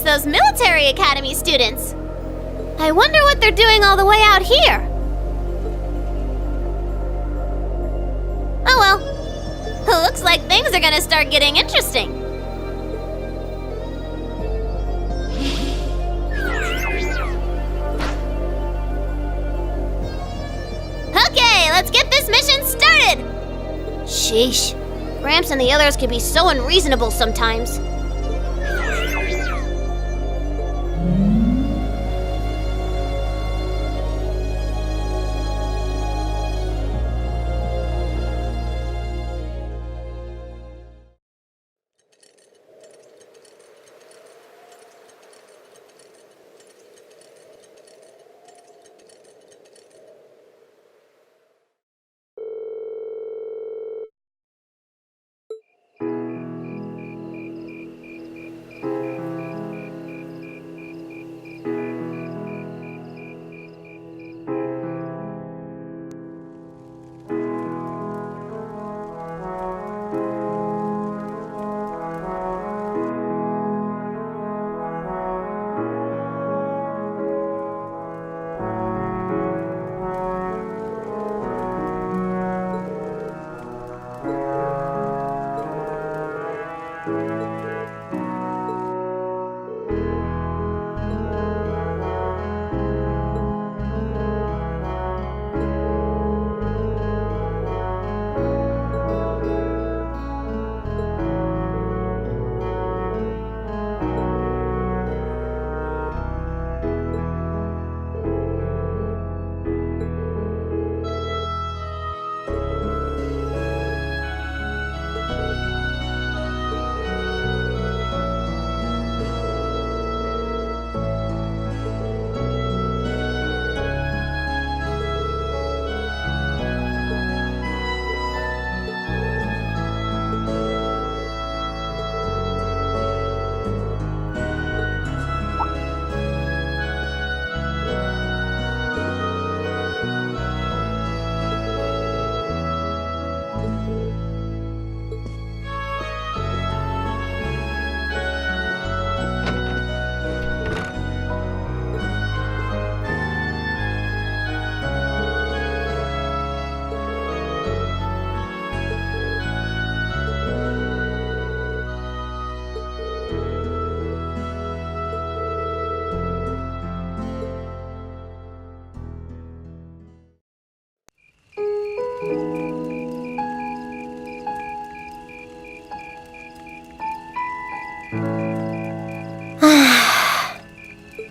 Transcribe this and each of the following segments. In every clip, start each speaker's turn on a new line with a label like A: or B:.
A: it's those military academy students. I wonder what they're doing all the way out here. Oh well. Looks like things are gonna start getting interesting. Okay, let's get this mission started! Sheesh. Gramps and the others can be so unreasonable sometimes.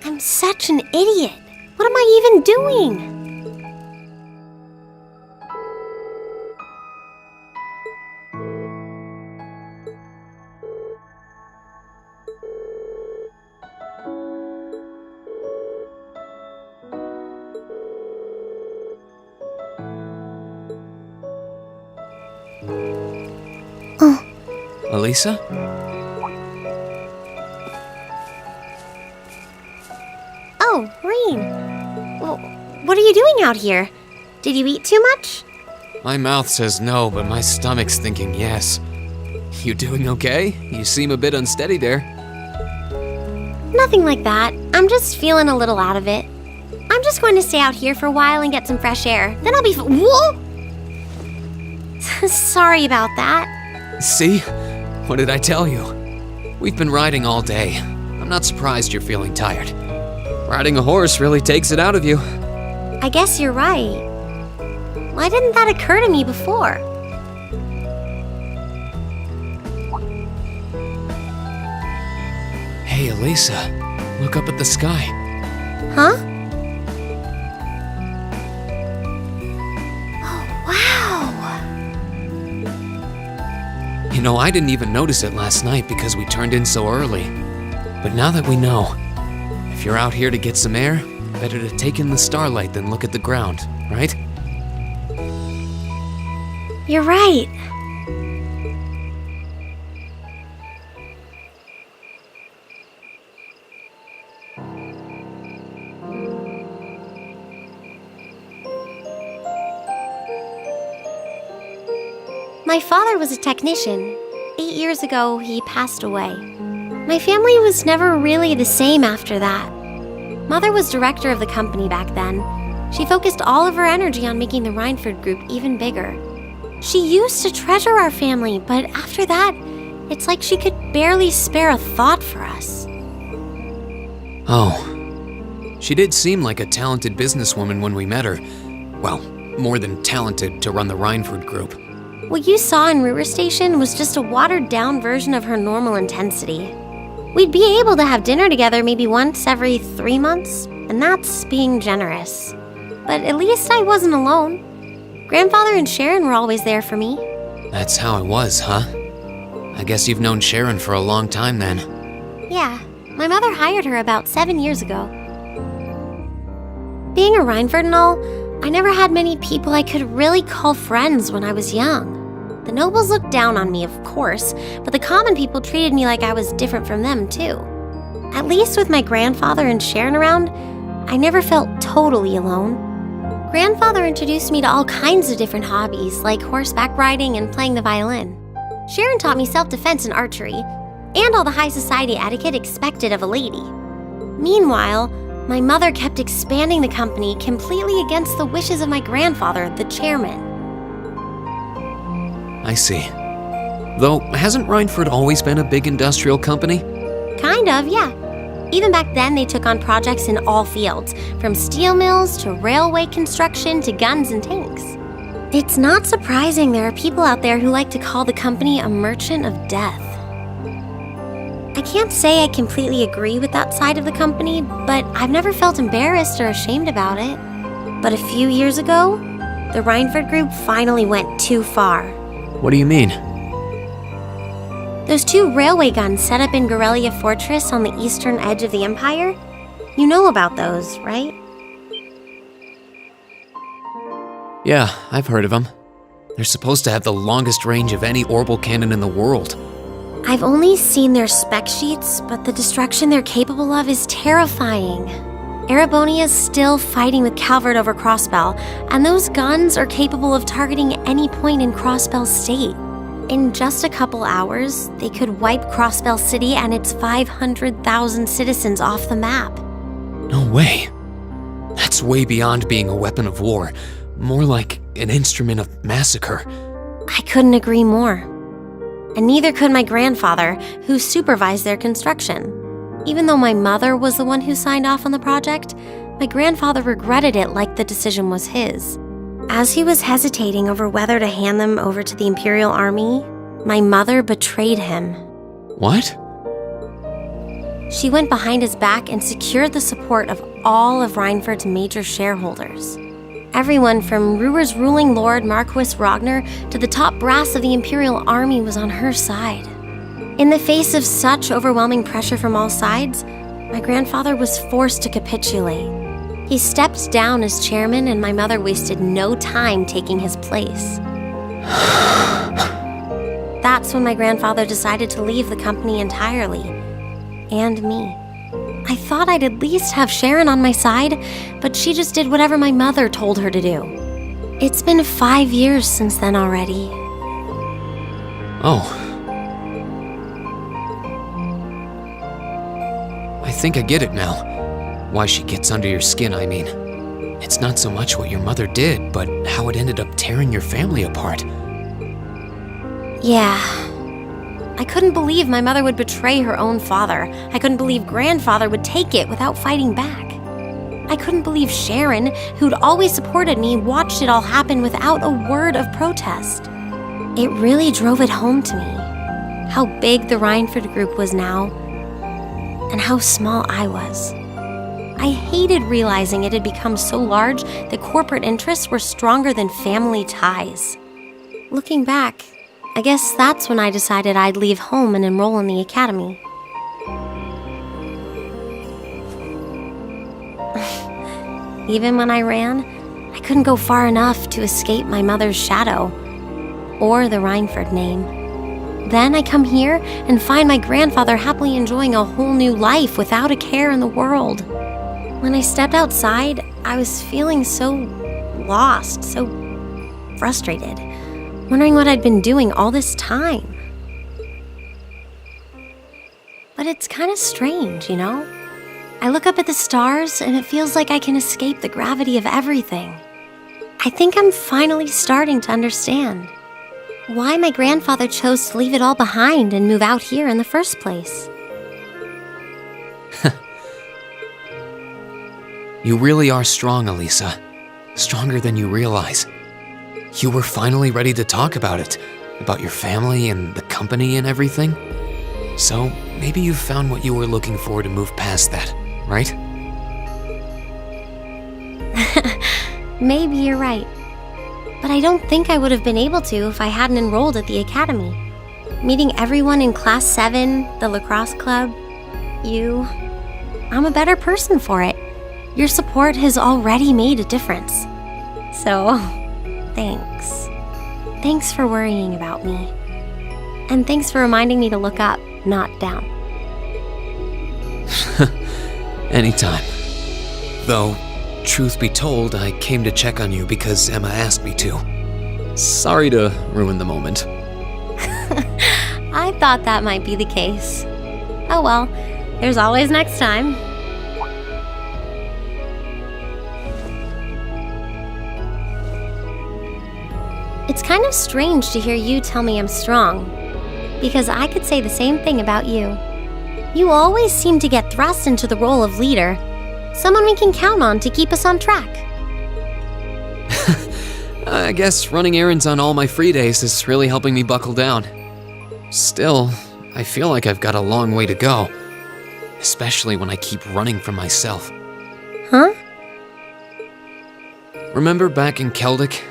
A: I'm such an idiot. What am I even doing?
B: Elisa?
A: Oh, Reen. Well, what are you doing out here? Did you eat too much?
B: My mouth says no, but my stomach's thinking yes. You doing okay? You seem a bit unsteady there.
A: Nothing like that. I'm just feeling a little out of it. I'm just going to stay out here for a while and get some fresh air. Then I'll be Whoa! Sorry about that.
B: See? What did I tell you? We've been riding all day. I'm not surprised you're feeling tired. Riding a horse really takes it out of you.
A: I guess you're right. Why didn't that occur to me before?
B: Hey, Elisa, look up at the sky.
A: Huh? Oh, wow!
B: You know, I didn't even notice it last night because we turned in so early. But now that we know, if you're out here to get some air, better to take in the starlight than look at the ground, right?
A: You're right. My father was a technician. 8 years ago, he passed away.
C: My family was never really the same after that. Mother was director of the company back then. She focused all of her energy on making the Rhineford Group even bigger. She used to treasure our family, but after that, it's like she could barely spare a thought for us.
B: Oh. She did seem like a talented businesswoman when we met her. Well, more than talented to run the Rhineford Group.
C: What you saw in Ruhr Station was just a watered-down version of her normal intensity. We'd be able to have dinner together maybe once every 3 months, and that's being generous. But at least I wasn't alone. Grandfather and Sharon were always there for me.
B: That's how it was, huh? I guess you've known Sharon for a long time then.
C: Yeah, my mother hired her about 7 years ago. Being a Rhineford and all, I never had many people I could really call friends when I was young. The nobles looked down on me, of course, but the common people treated me like I was different from them, too. At least with my grandfather and Sharon around, I never felt totally alone. Grandfather introduced me to all kinds of different hobbies, like horseback riding and playing the violin. Sharon taught me self-defense and archery, and all the high society etiquette expected of a lady. Meanwhile, my mother kept expanding the company completely against the wishes of my grandfather, the chairman.
B: I see. Though, hasn't Rhineford always been a big industrial company?
C: Kind of, yeah. Even back then, they took on projects in all fields, from steel mills to railway construction to guns and tanks. It's not surprising there are people out there who like to call the company a merchant of death. I can't say I completely agree with that side of the company, but I've never felt embarrassed or ashamed about it. But a few years ago, the Rhineford Group finally went too far.
B: What do you mean?
C: Those 2 railway guns set up in Gorelia Fortress on the eastern edge of the Empire? You know about those, right?
B: Yeah, I've heard of them. They're supposed to have the longest range of any orbital cannon in the world.
C: I've only seen their spec sheets, but the destruction they're capable of is terrifying. Erebonia's still fighting with Calvert over Crossbell, and those guns are capable of targeting any point in Crossbell State. In just a couple hours, they could wipe Crossbell City and its 500,000 citizens off the map.
B: No way. That's way beyond being a weapon of war. More like an instrument of massacre.
C: I couldn't agree more. And neither could my grandfather, who supervised their construction. Even though my mother was the one who signed off on the project, my grandfather regretted it like the decision was his. As he was hesitating over whether to hand them over to the Imperial Army, my mother betrayed him.
B: What?
C: She went behind his back and secured the support of all of Rhineford's major shareholders. Everyone from Ruhr's ruling lord Marquis Ragnar to the top brass of the Imperial Army was on her side. In the face of such overwhelming pressure from all sides, my grandfather was forced to capitulate. He stepped down as chairman, and my mother wasted no time taking his place. That's when my grandfather decided to leave the company entirely. And me. I thought I'd at least have Sharon on my side, but she just did whatever my mother told her to do. It's been 5 years since then already.
B: Oh. I think I get it now. Why she gets under your skin, I mean. It's not so much what your mother did, but how it ended up tearing your family apart.
C: Yeah. I couldn't believe my mother would betray her own father. I couldn't believe grandfather would take it without fighting back. I couldn't believe Sharon, who'd always supported me, watched it all happen without a word of protest. It really drove it home to me. How big the Rhineford Group was now, and how small I was. I hated realizing it had become so large that corporate interests were stronger than family ties. Looking back, I guess that's when I decided I'd leave home and enroll in the academy. Even when I ran, I couldn't go far enough to escape my mother's shadow, or the Rhineford name. Then I come here and find my grandfather happily enjoying a whole new life without a care in the world. When I stepped outside, I was feeling so lost, so frustrated, wondering what I'd been doing all this time. but it's kind of strange, you know? I look up at the stars and it feels like I can escape the gravity of everything. I think I'm finally starting to understand why my grandfather chose to leave it all behind and move out here in the first place.
B: You really are strong, Elisa. Stronger than you realize. You were finally ready to talk about it, about your family and the company and everything. So maybe you found what you were looking for to move past that, right?
C: Maybe you're right. But I don't think I would have been able to if I hadn't enrolled at the academy. Meeting everyone in Class 7, the lacrosse club, you... I'm a better person for it. Your support has already made a difference. So, thanks. Thanks for worrying about me. And thanks for reminding me to look up, not down.
B: Anytime. Though, truth be told, I came to check on you because Emma asked me to. Sorry to ruin the moment.
C: I thought that might be the case. Oh well, there's always next time. It's kind of strange to hear you tell me I'm strong, because I could say the same thing about you. You always seem to get thrust into the role of leader, someone we can count on to keep us on track.
B: I guess running errands on all my free days is really helping me buckle down. Still, I feel like I've got a long way to go, especially when I keep running from myself.
C: Huh?
B: Remember back in Celtic?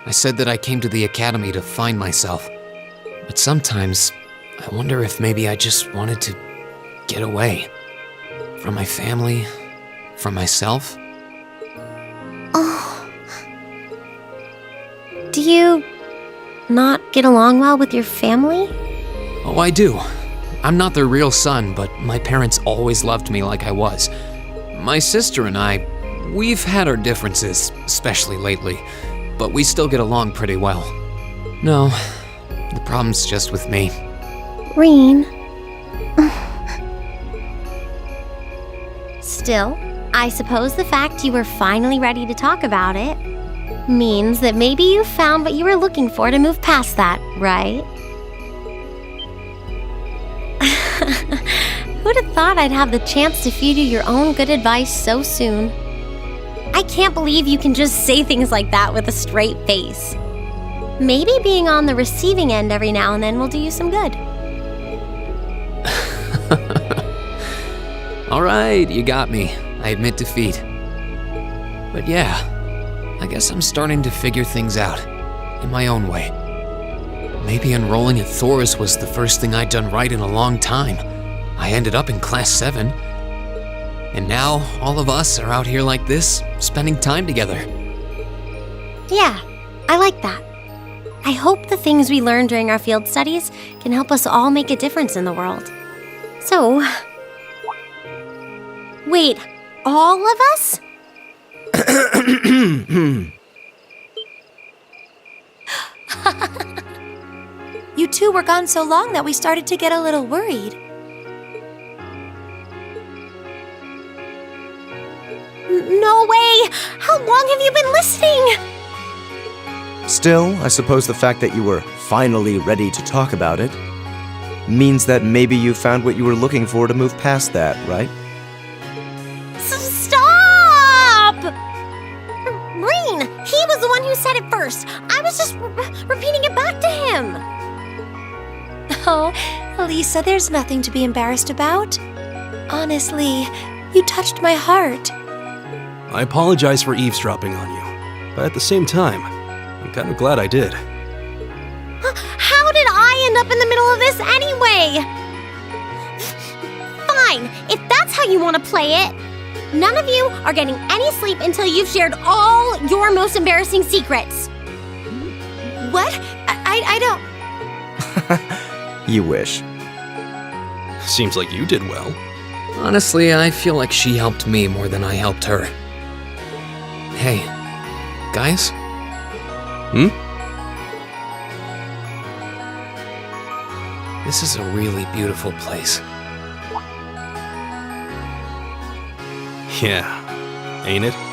B: I said that I came to the academy to find myself. But sometimes, I wonder if maybe I just wanted to get away. From my family, from myself.
C: Oh. Do you not get along well with your family?
B: Oh, I do. I'm not their real son, but my parents always loved me like I was. My sister and I, we've had our differences, especially lately, but we still get along pretty well. No, the problem's just with me.
C: Reen. Still, I suppose the fact you were finally ready to talk about it means that maybe you found what you were looking for to move past that, right? Who'd have thought I'd have the chance to feed you your own good advice so soon? I can't believe you can just say things like that with a straight face. Maybe being on the receiving end every now and then will do you some good.
B: All right, you got me. I admit defeat. But yeah, I guess I'm starting to figure things out in my own way. Maybe enrolling at Thor's was the first thing I'd done right in a long time. I ended up in Class 7. And now, all of us are out here like this, spending time together.
C: Yeah, I like that. I hope the things we learned during our field studies can help us all make a difference in the world. So... Wait, all of us?
D: You two were gone so long that we started to get a little worried.
C: No way! How long have you been listening?
E: Still, I suppose the fact that you were finally ready to talk about it means that maybe you found what you were looking for to move past that, right?
C: Stop! Reen, he was the one who said it first. I was just repeating it back to him.
D: Oh, Elisa, there's nothing to be embarrassed about. Honestly, you touched my heart.
F: I apologize for eavesdropping on you, but at the same time, I'm kind of glad I did.
C: How did I end up in the middle of this anyway? Fine, if that's how you want to play it. None of you are getting any sleep until you've shared all your most embarrassing secrets.
D: What? I don't...
E: You wish.
F: Seems like you did well.
B: Honestly, I feel like she helped me more than I helped her. Hey, guys? This is a really beautiful place.
F: Yeah, ain't it?